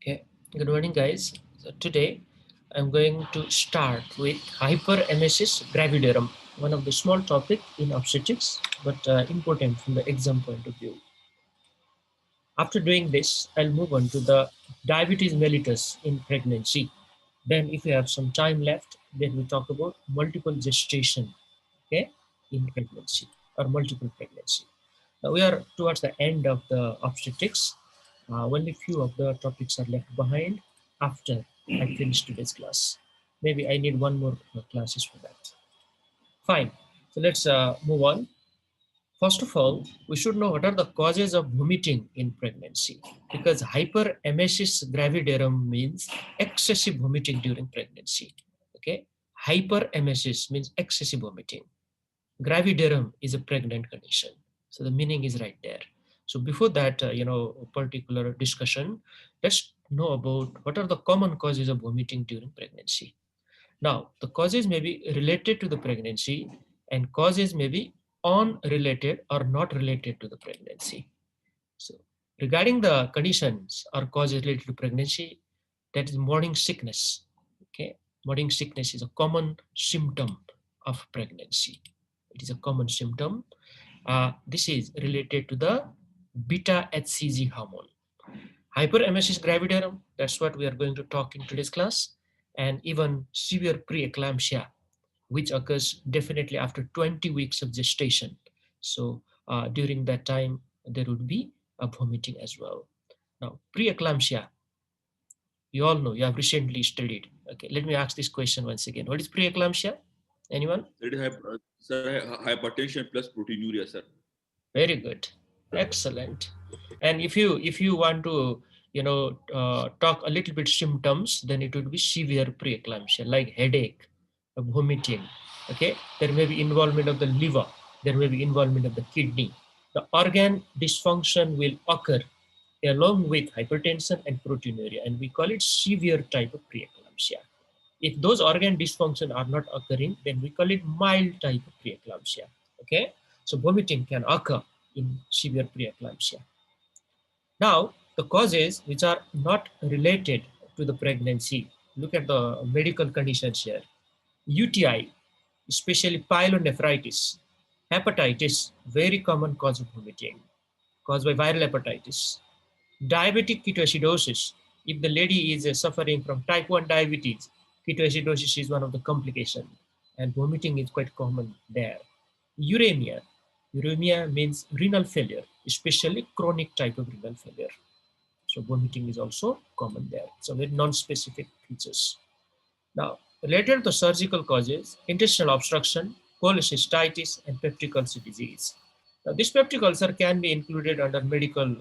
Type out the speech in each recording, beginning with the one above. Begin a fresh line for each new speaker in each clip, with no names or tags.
Okay, good morning, guys. So today I'm going to start with hyperemesis gravidarum, one of the small topic in obstetrics, but important from the exam point of view. After doing this, I'll move on to the diabetes mellitus in pregnancy. Then, if we have some time left, then we talk about multiple gestation, okay, in pregnancy or multiple pregnancy. Now we are towards the end of the obstetrics. Only few of the topics are left behind after I finish today's class. Maybe I need one more classes for that. Fine. So let's move on. First of all, we should know what are the causes of vomiting in pregnancy, because hyperemesis gravidarum means excessive vomiting during pregnancy. Okay, hyperemesis means excessive vomiting. Gravidarum is a pregnant condition, so the meaning is right there. So before that, particular discussion, let's know about what are the common causes of vomiting during pregnancy. Now, the causes may be related to the pregnancy, and causes may be unrelated or not related to the pregnancy. So, regarding the conditions or causes related to pregnancy, that is morning sickness. Okay, morning sickness is a common symptom of pregnancy. It is a common symptom. This is related to the beta HCG hormone. Hyperemesis gravidarum, that's what we are going to talk in today's class, and even severe preeclampsia, which occurs definitely after 20 weeks of gestation. So during that time, there would be a vomiting as well. Now, preeclampsia, you all know, you have recently studied. Okay, let me ask this question once again. What is preeclampsia? Anyone?
It is sir, hypertension plus proteinuria, sir.
Very good, excellent. And if you want to talk a little bit symptoms, then it would be severe preeclampsia like headache, vomiting. Okay, there may be involvement of the liver, there may be involvement of the kidney. The organ dysfunction will occur along with hypertension and proteinuria, and we call it severe type of preeclampsia. If those organ dysfunction are not occurring, then we call it mild type of preeclampsia. Okay, so vomiting can occur in severe preeclampsia. Now, the causes which are not related to the pregnancy, look at the medical conditions here. UTI, especially pyelonephritis, hepatitis, very common cause of vomiting, caused by viral hepatitis. Diabetic ketoacidosis, if the lady is suffering from type 1 diabetes, ketoacidosis is one of the complications, and vomiting is quite common there. Uremia, uremia means renal failure, especially chronic type of renal failure. So vomiting is also common there. So with non-specific features. Now, related to surgical causes, intestinal obstruction, cholecystitis, and peptic ulcer disease. Now, this peptic ulcer can be included under medical,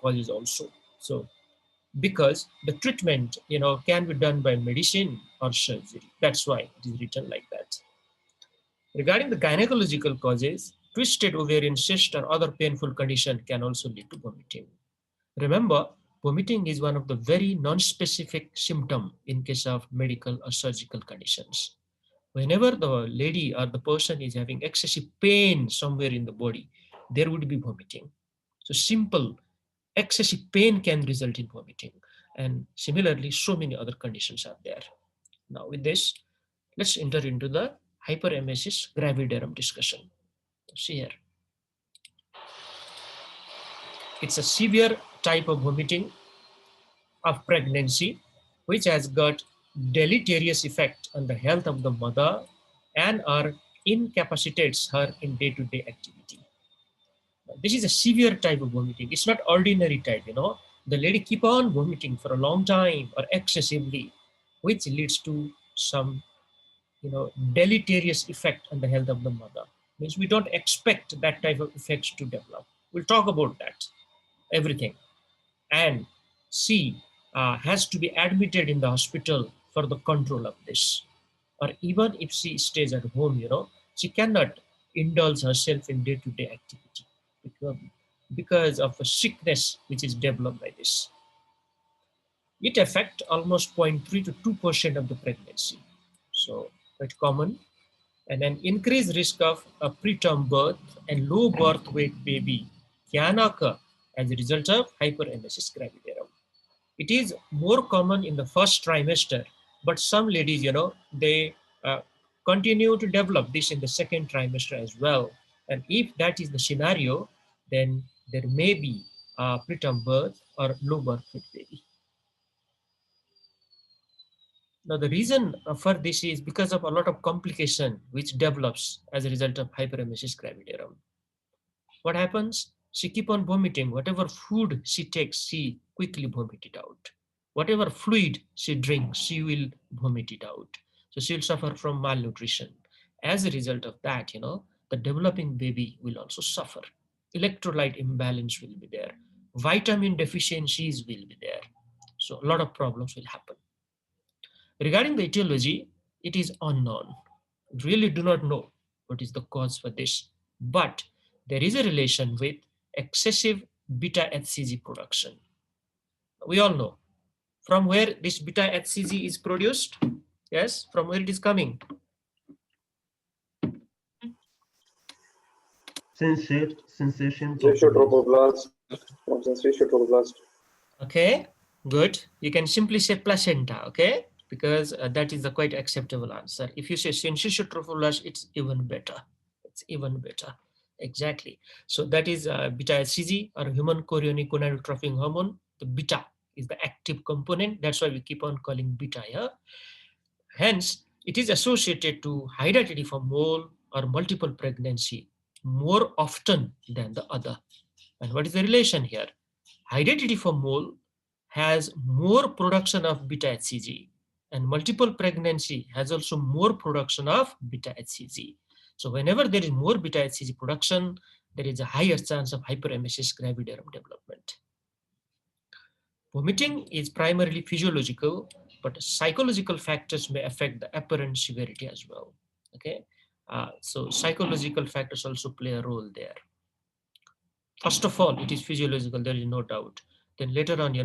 causes also. So, because the treatment, can be done by medicine or surgery. That's why it is written like that. Regarding the gynecological causes, twisted ovarian cyst or other painful condition can also lead to vomiting. Remember, vomiting is one of the very non-specific symptom in case of medical or surgical conditions. Whenever the lady or the person is having excessive pain somewhere in the body, there would be vomiting. So simple excessive pain can result in vomiting. And similarly, so many other conditions are there. Now with this, let's enter into the hyperemesis gravidarum discussion. See here, it's a severe type of vomiting of pregnancy, which has got deleterious effect on the health of the mother and or incapacitates her in day-to-day activity. This is a severe type of vomiting. It's not ordinary type. The lady keep on vomiting for a long time or excessively, which leads to some, deleterious effect on the health of the mother. Means we don't expect that type of effects to develop. We'll talk about that, everything. And she has to be admitted in the hospital for the control of this. Or even if she stays at home, she cannot indulge herself in day-to-day activity because of a sickness which is developed by this. It affects almost 0.3 to 2% of the pregnancy. So quite common. And an increased risk of a preterm birth and low birth weight baby can occur as a result of hyperemesis gravidarum. It is more common in the first trimester, but some ladies, they continue to develop this in the second trimester as well. And if that is the scenario, then there may be preterm birth or low birth weight baby. Now, the reason for this is because of a lot of complication which develops as a result of hyperemesis gravidarum. What happens? She keep on vomiting. Whatever food she takes, she quickly vomit it out. Whatever fluid she drinks, she will vomit it out. So she will suffer from malnutrition. As a result of that, the developing baby will also suffer. Electrolyte imbalance will be there. Vitamin deficiencies will be there. So a lot of problems will happen. Regarding the etiology, it is unknown. Really do not know what is the cause for this. But there is a relation with excessive beta HCG production. We all know from where this beta HCG is produced. Yes, from where it is coming.
Sensation
Trophoblast. From sensation trophoblast.
Okay, good. You can simply say placenta, okay? Because that is a quite acceptable answer. If you say syncytial trophoblast, it's even better. It's even better. Exactly. So that is beta HCG or human chorionic gonadotrophic hormone. The beta is the active component. That's why we keep on calling beta. Yeah. Hence, it is associated to hydatidiform for mole or multiple pregnancy more often than the other. And what is the relation here? Hydatidiform for mole has more production of beta HCG, and multiple pregnancy has also more production of beta HCG. So whenever there is more beta HCG production, there is a higher chance of hyperemesis gravidarum development. Vomiting is primarily physiological, but psychological factors may affect the apparent severity as well. Okay, so psychological factors also play a role there. First of all, it is physiological, there is no doubt. Then later on,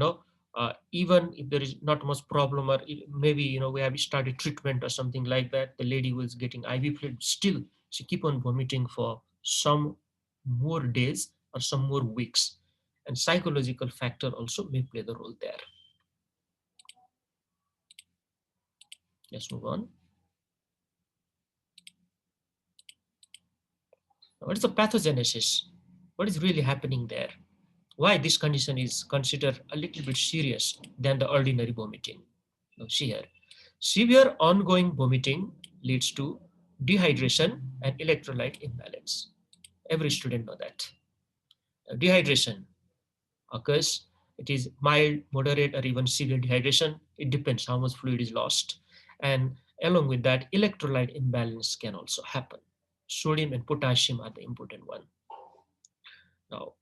even if there is not much problem, or maybe, we have started treatment or something like that, the lady was getting IV fluid, still she keep on vomiting for some more days or some more weeks. And psychological factor also may play the role there. Let's move on. What is the pathogenesis? What is really happening there? Why this condition is considered a little bit serious than the ordinary vomiting? Now, see here. Severe ongoing vomiting leads to dehydration and electrolyte imbalance. Every student know that. Dehydration occurs. It is mild, moderate, or even severe dehydration. It depends how much fluid is lost. And along with that, electrolyte imbalance can also happen. Sodium and potassium are the important one. Now,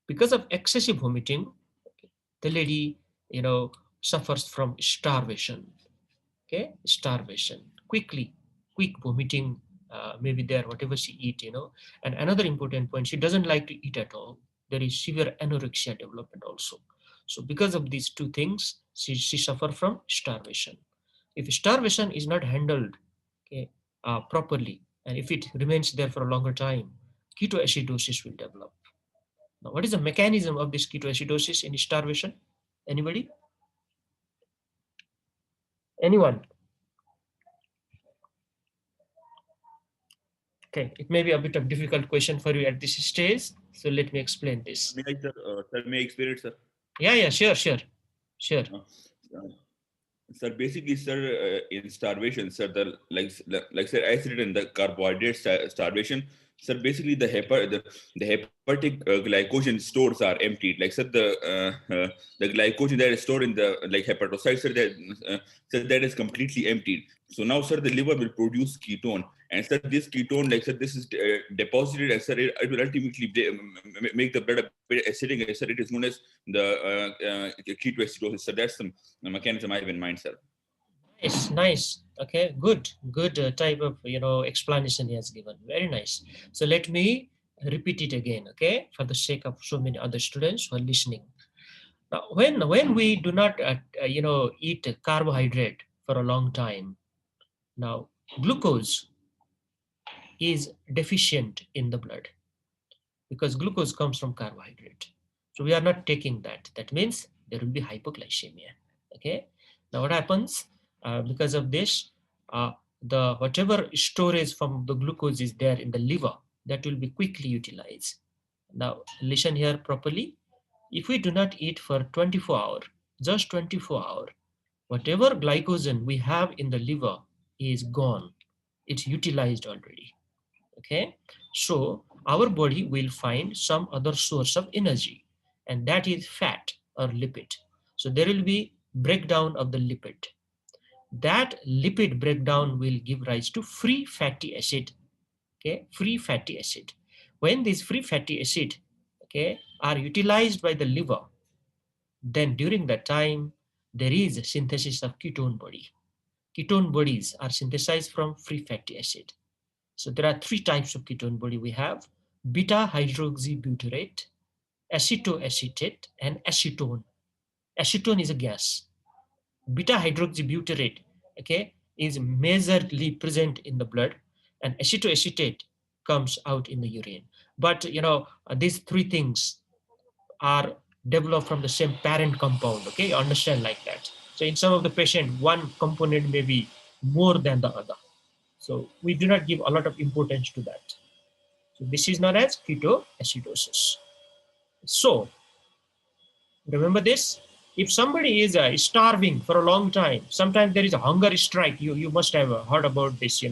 because of excessive vomiting, the lady, suffers from starvation. Okay, starvation, quick vomiting may be there, whatever she eat, And another important point, she doesn't like to eat at all. There is severe anorexia development also. So because of these two things, she suffer from starvation. If starvation is not handled, okay, properly, and if it remains there for a longer time, ketoacidosis will develop. Now, what is the mechanism of this ketoacidosis in starvation? Anybody? Anyone? Okay, it may be a bit of difficult question for you at this stage, so let me explain this.
May I, sir, may I explain it, sir?
Yeah, sure.
Sir, basically, sir, in starvation, sir, like sir, I said in the carbohydrate starvation, sir, basically the hepatic glycogen stores are emptied. Like sir, the glycogen that is stored in the hepatocytes, sir, that is completely emptied. So now, sir, the liver will produce ketone, and sir, this ketone, this is deposited, and sir, it will ultimately make the blood a bit acidic, and sir, it is known as the ketoacidosis. So that's the mechanism I have in mind, sir.
Nice. Okay, good type of explanation he has given. Very nice. So let me repeat it again, okay, for the sake of so many other students who are listening. Now, when we do not eat carbohydrate for a long time, now glucose is deficient in the blood because glucose comes from carbohydrate. So we are not taking that. That means there will be hypoglycemia. Okay. Now what happens because of this? The whatever storage from the glucose is there in the liver, that will be quickly utilized. Now listen here properly. If we do not eat for 24 hours, just 24 hours, whatever glycogen we have in the liver is gone. It's utilized already. Okay, so our body will find some other source of energy, and that is fat or lipid. So there will be breakdown of the lipid. That lipid breakdown will give rise to free fatty acid. Okay, free fatty acid. When these free fatty acid, okay, are utilized by the liver, then during that time there is a synthesis of ketone body. Ketone bodies are synthesized from free fatty acid. So there are three types of ketone body we have: beta hydroxybutyrate, acetoacetate, and acetone. Acetone is a gas. Beta hydroxybutyrate, okay, is majorly present in the blood, and acetoacetate comes out in the urine. But these three things are developed from the same parent compound. Okay, you understand like that. So in some of the patient, one component may be more than the other. So we do not give a lot of importance to that. So this is known as ketoacidosis. So remember this. If somebody is starving for a long time, sometimes there is a hunger strike. You must have heard about this.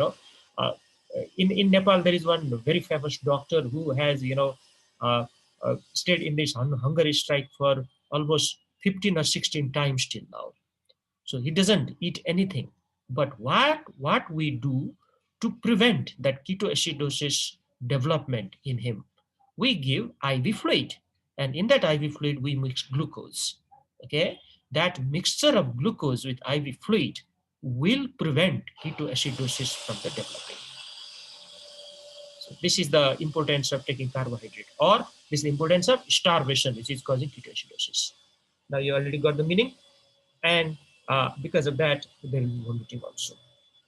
Uh, in Nepal there is one very famous doctor who has stayed in this hunger strike for almost 15 or 16 times till now. So he doesn't eat anything. But what we do to prevent that ketoacidosis development in him, we give IV fluid, and in that IV fluid we mix glucose. Okay, that mixture of glucose with IV fluid will prevent ketoacidosis from the developing. So this is the importance of taking carbohydrate, or this is the importance of starvation, which is causing ketoacidosis. Now you already got the meaning, and because of that, there will be vomiting also.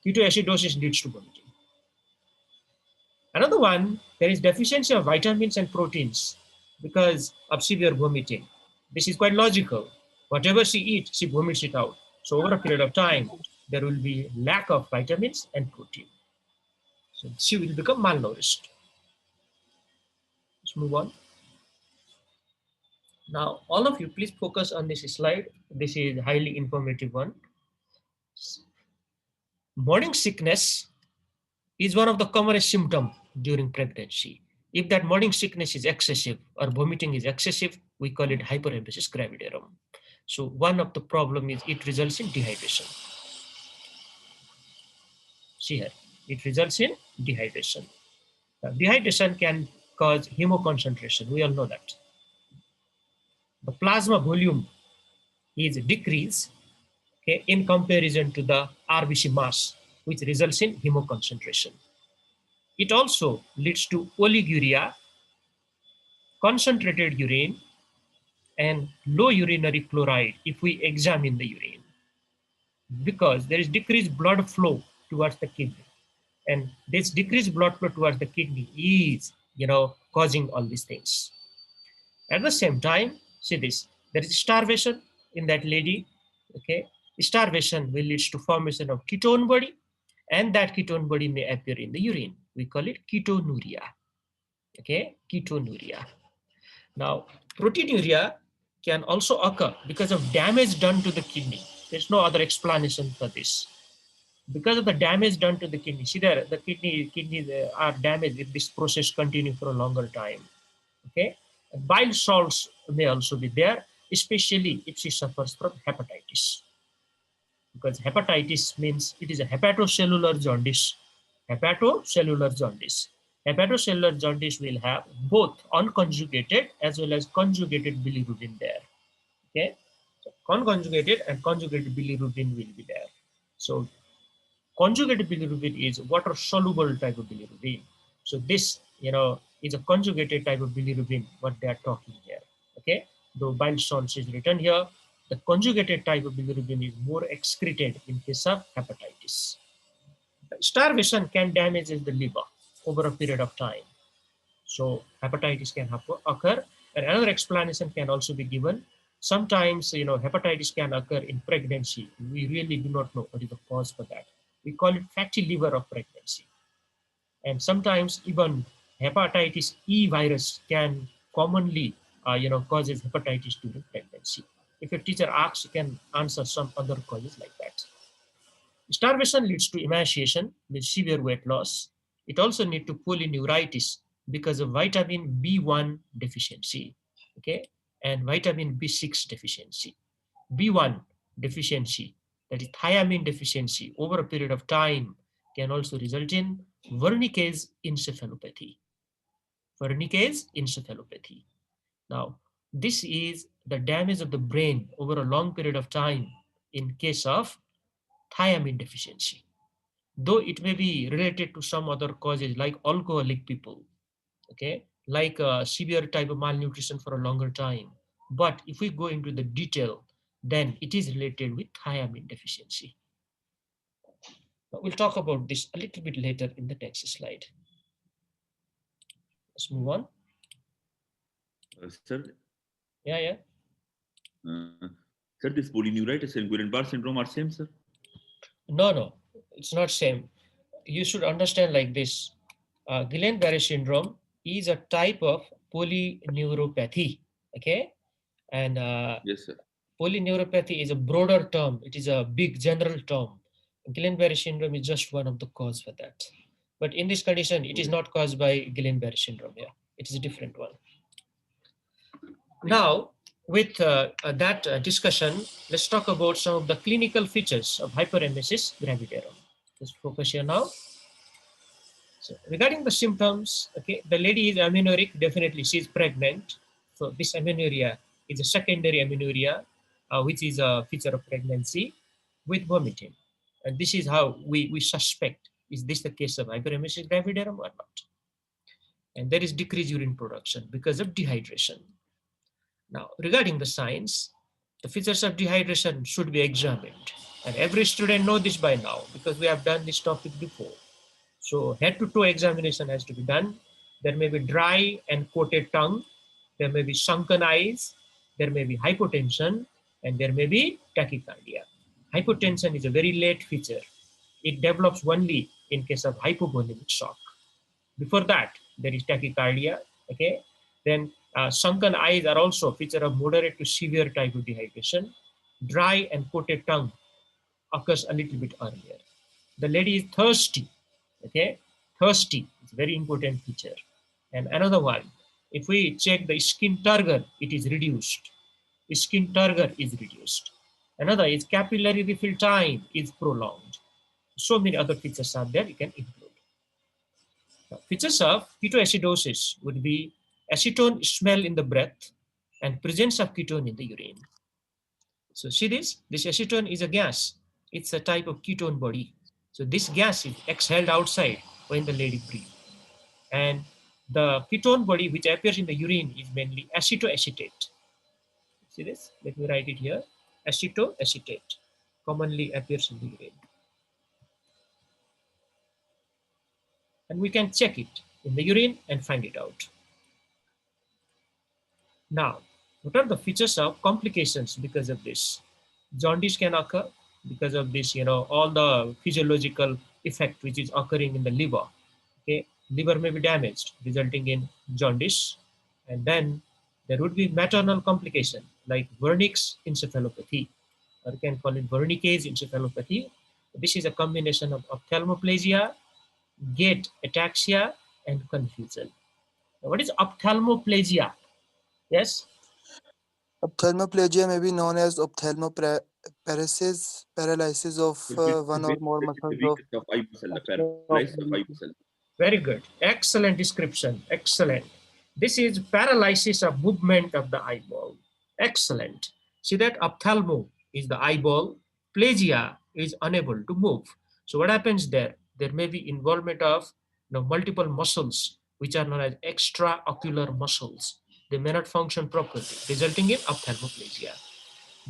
Ketoacidosis leads to vomiting. Another one, there is deficiency of vitamins and proteins because of severe vomiting. This is quite logical. Whatever she eats, she vomits it out. So over a period of time, there will be lack of vitamins and protein. So she will become malnourished. Let's move on. Now, all of you, please focus on this slide. This is a highly informative one. Morning sickness is one of the commonest symptoms during pregnancy. If that morning sickness is excessive or vomiting is excessive, we call it hyperemesis gravidarum. So one of the problem is it results in dehydration. See here, it results in dehydration. Dehydration can cause hemoconcentration. We all know that. The plasma volume is decreased, okay, in comparison to the RBC mass, which results in hemoconcentration. It also leads to oliguria, concentrated urine, and low urinary chloride if we examine the urine, because there is decreased blood flow towards the kidney, and this decreased blood flow towards the kidney is causing all these things. At the same time, see this, there is starvation in that lady. Okay, starvation will lead to formation of ketone body, and that ketone body may appear in the urine. We call it ketonuria. Okay, ketonuria. Now, proteinuria can also occur because of damage done to the kidney. There's no other explanation for this. Because of the damage done to the kidney, see there, the kidneys are damaged if this process continues for a longer time. Okay, and bile salts may also be there, especially if she suffers from hepatitis. Because hepatitis means it is a hepatocellular jaundice. Hepatocellular jaundice. Hepatocellular jaundice will have both unconjugated as well as conjugated bilirubin there. Okay, so conconjugated and conjugated bilirubin will be there. So conjugated bilirubin is water soluble type of bilirubin. So this is a conjugated type of bilirubin what they are talking here. Okay, the bile salts is written here. The conjugated type of bilirubin is more excreted in case of hepatitis. Starvation can damage the liver over a period of time. So hepatitis can occur. And another explanation can also be given Sometimes, hepatitis can occur in pregnancy. We really do not know what is the cause for that. We call it fatty liver of pregnancy. And sometimes even hepatitis E virus can commonly, causes hepatitis during pregnancy. If a teacher asks, you can answer some other causes like that. Starvation leads to emaciation with severe weight loss. It also leads to polyneuritis because of vitamin B1 deficiency, okay, and vitamin B6 deficiency. B1 deficiency, that is thiamine deficiency, over a period of time can also result in Wernicke's encephalopathy. Wernicke's encephalopathy. Now, this is the damage of the brain over a long period of time in case of thiamine deficiency, though it may be related to some other causes like alcoholic people, okay, like a severe type of malnutrition for a longer time. But if we go into the detail, then it is related with thiamine deficiency. We'll talk about this a little bit later in the next slide. Let's move on.
Sir,
Yeah, yeah.
Sir, this polyneuritis and Guillain-Barré syndrome are same, sir?
No, it's not same. You should understand like this. Guillain-Barré syndrome is a type of polyneuropathy, okay? And
Yes, sir.
polyneuropathy is a broader term. It is a big general term. Guillain-Barré syndrome is just one of the cause for that. But in this condition, it is not caused by Guillain-Barré syndrome. Yeah, it is a different one. Now, with that discussion, let's talk about some of the clinical features of hyperemesis gravidarum. Let's focus here now. So regarding the symptoms, okay, the lady is amenorrheic, definitely she is pregnant. So this amenorrhea is a secondary amenorrhea, which is a feature of pregnancy with vomiting. And this is how we suspect, is this the case of hyperemesis gravidarum or not? And there is decreased urine production because of dehydration. Now, regarding the signs, the features of dehydration should be examined. And every student knows this by now because we have done this topic before. So head to toe examination has to be done. There may be dry and coated tongue. There may be sunken eyes. There may be hypotension, and there may be tachycardia. Hypotension is a very late feature. It develops only in case of hypovolemic shock. Before that, there is tachycardia. Okay. Then sunken eyes are also a feature of moderate to severe type of dehydration. Dry and coated tongue occurs a little bit earlier. The lady is thirsty. Okay, thirsty is a very important feature. And another one, if we check the skin turgor, it is reduced. Skin turgor is reduced. Another is capillary refill time is prolonged. So many other features are there you can include. Now, features of ketoacidosis would be acetone smell in the breath and presence of ketone in the urine. So see this acetone is a gas. It's a type of ketone body. So this gas is exhaled outside when the lady breathes. And the ketone body which appears in the urine is mainly acetoacetate. See this? Let me write it here. Acetoacetate commonly appears in the urine. And we can check it in the urine and find it out. Now, what are the features of complications because of this? Jaundice can occur because of this, all the physiological effect which is occurring in the liver. Okay, liver may be damaged, resulting in jaundice. And then there would be maternal complication like Wernicke's encephalopathy, or you can call it Wernicke's encephalopathy. This is a combination of ophthalmoplasia, gait ataxia, and confusion. Now, what is ophthalmoplasia? Yes.
Ophthalmoplegia may be known as ophthalmoparesis, paralysis of one or more muscles of
Paralysis of eye muscle.
Very good. Excellent description. Excellent. This is paralysis of movement of the eyeball. Excellent. See that ophthalmo is the eyeball. Plagia is unable to move. So what happens there? There may be involvement of multiple muscles which are known as extraocular muscles. They may not function properly, resulting in ophthalmoplasia.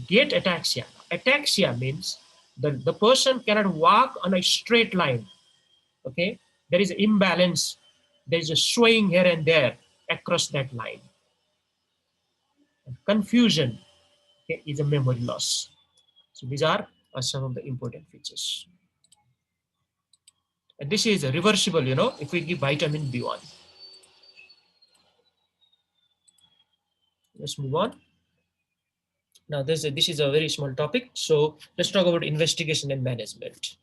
Gait ataxia. Ataxia means the person cannot walk on a straight line. Okay, there is an imbalance. There is a swaying here and there across that line. Confusion. okay, is a memory loss. So these are some of the important features. And this is reversible, you know, if we give vitamin B1. Let's move on. Now, this is a very small topic. So let's talk about investigation and management.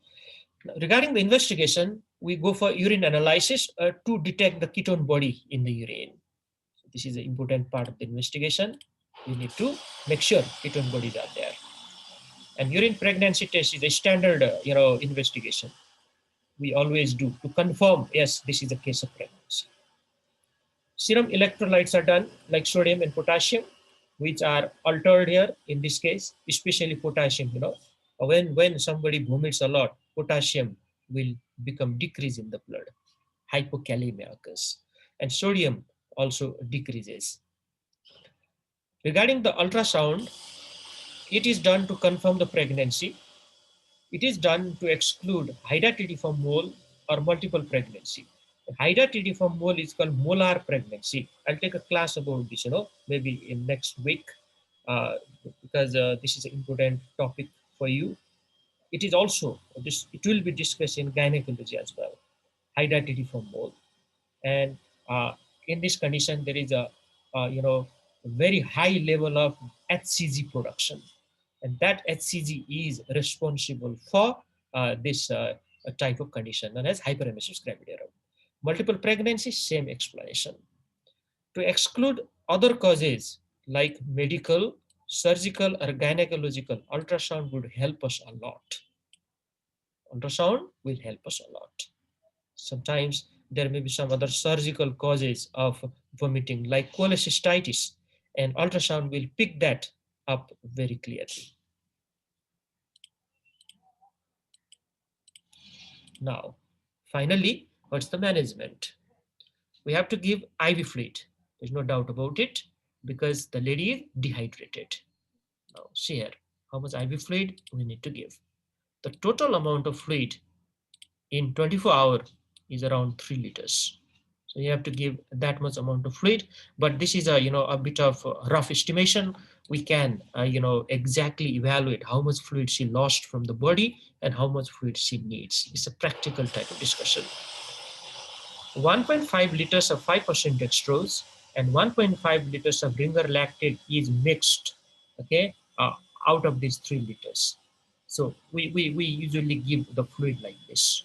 Now, regarding the investigation, we go for urine analysis to detect the ketone body in the urine. So this is an important part of the investigation. We need to make sure ketone bodies are there. And urine pregnancy test is a standard, investigation. We always do to confirm, yes, this is a case of pregnancy. Serum electrolytes are done like sodium and potassium, which are altered here in this case, especially potassium. You know, when somebody vomits a lot, potassium will become decrease in the blood. Hypokalemia occurs, and sodium also decreases. Regarding the ultrasound, it is done to confirm the pregnancy. It is done to exclude hydatidiform mole or multiple pregnancy. Hydatidiform mole is called molar pregnancy. I'll take a class about this, maybe in next week, because this is an important topic for you. It is also, it will be discussed in gynecology as well, hydatidiform mole. And in this condition, there is a, very high level of HCG production. And that HCG is responsible for this type of condition known as hyperemesis gravidarum. Multiple pregnancy, same explanation. To exclude other causes like medical, surgical, or gynecological, ultrasound would help us a lot. Ultrasound will help us a lot. Sometimes there may be some other surgical causes of vomiting like cholecystitis, and ultrasound will pick that up very clearly. Now, finally, what's the management? We have to give IV fluid. There's no doubt about it because the lady is dehydrated. Now, see here, how much IV fluid we need to give. The total amount of fluid in 24 hours is around 3 liters. So you have to give that much amount of fluid, but this is a bit of a rough estimation. We can exactly evaluate how much fluid she lost from the body and how much fluid she needs. It's a practical type of discussion. 1.5 liters of 5% dextrose and 1.5 liters of ringer lactate is mixed, okay, out of these 3 liters. So we usually give the fluid like this.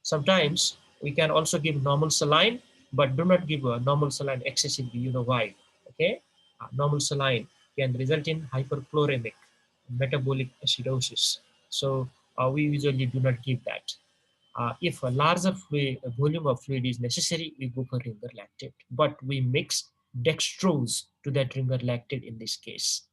Sometimes we can also give normal saline, but do not give a normal saline excessively. You know why? Okay, normal saline can result in hyperchloremic metabolic acidosis. So we usually do not give that. If a larger volume of fluid is necessary, we go for ringer lactate, but we mix dextrose to that ringer lactate in this case.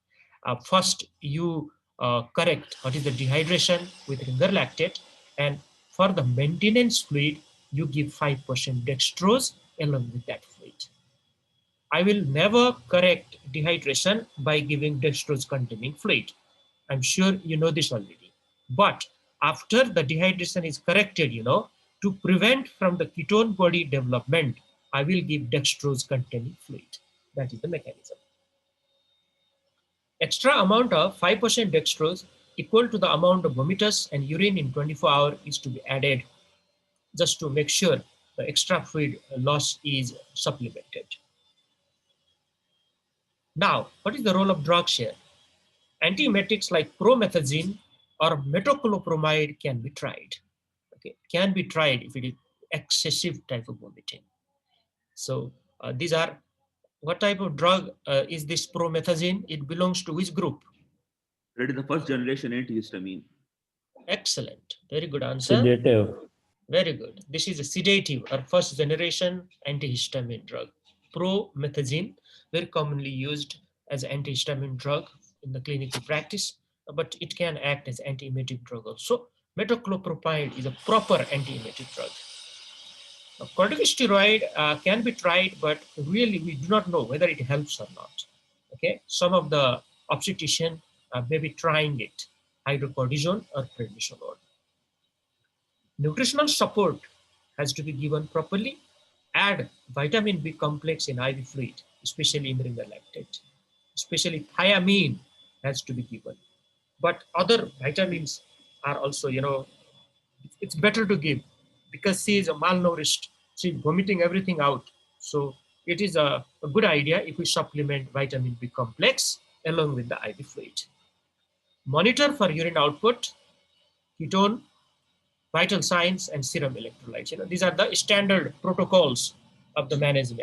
First, you correct what is the dehydration with ringer lactate, and for the maintenance fluid, you give 5% dextrose along with that fluid. I will never correct dehydration by giving dextrose containing fluid. I'm sure you know this already. But after the dehydration is corrected, to prevent from the ketone body development, I will give dextrose containing fluid. That is the mechanism. Extra amount of 5% dextrose equal to the amount of vomitus and urine in 24 hours is to be added just to make sure the extra fluid loss is supplemented. Now, what is the role of drugs here? Antiemetics like promethazine or metoclopramide can be tried. Okay, can be tried if it is excessive type of vomiting. So these are, what type of drug is this promethazine? It belongs to which group?
That is the first generation antihistamine.
Excellent, very good answer.
Sedative.
Very good. This is a sedative or first generation antihistamine drug. Promethazine, very commonly used as antihistamine drug in the clinical practice, but it can act as antiemetic drug also. Metoclopramide is a proper antiemetic drug. Now, corticosteroid can be tried, but really we do not know whether it helps or not. Okay, some of the obstetrician may be trying it, hydrocortisone or prednisolone. Nutritional support has to be given properly. Add vitamin B complex in IV fluid, especially in ringer lactate, especially thiamine has to be given. But other vitamins are also, it's better to give, because she is malnourished. She's vomiting everything out. So it is a good idea if we supplement vitamin B complex along with the IV fluid. Monitor for urine output, ketone, vital signs, and serum electrolytes. These are the standard protocols of the management.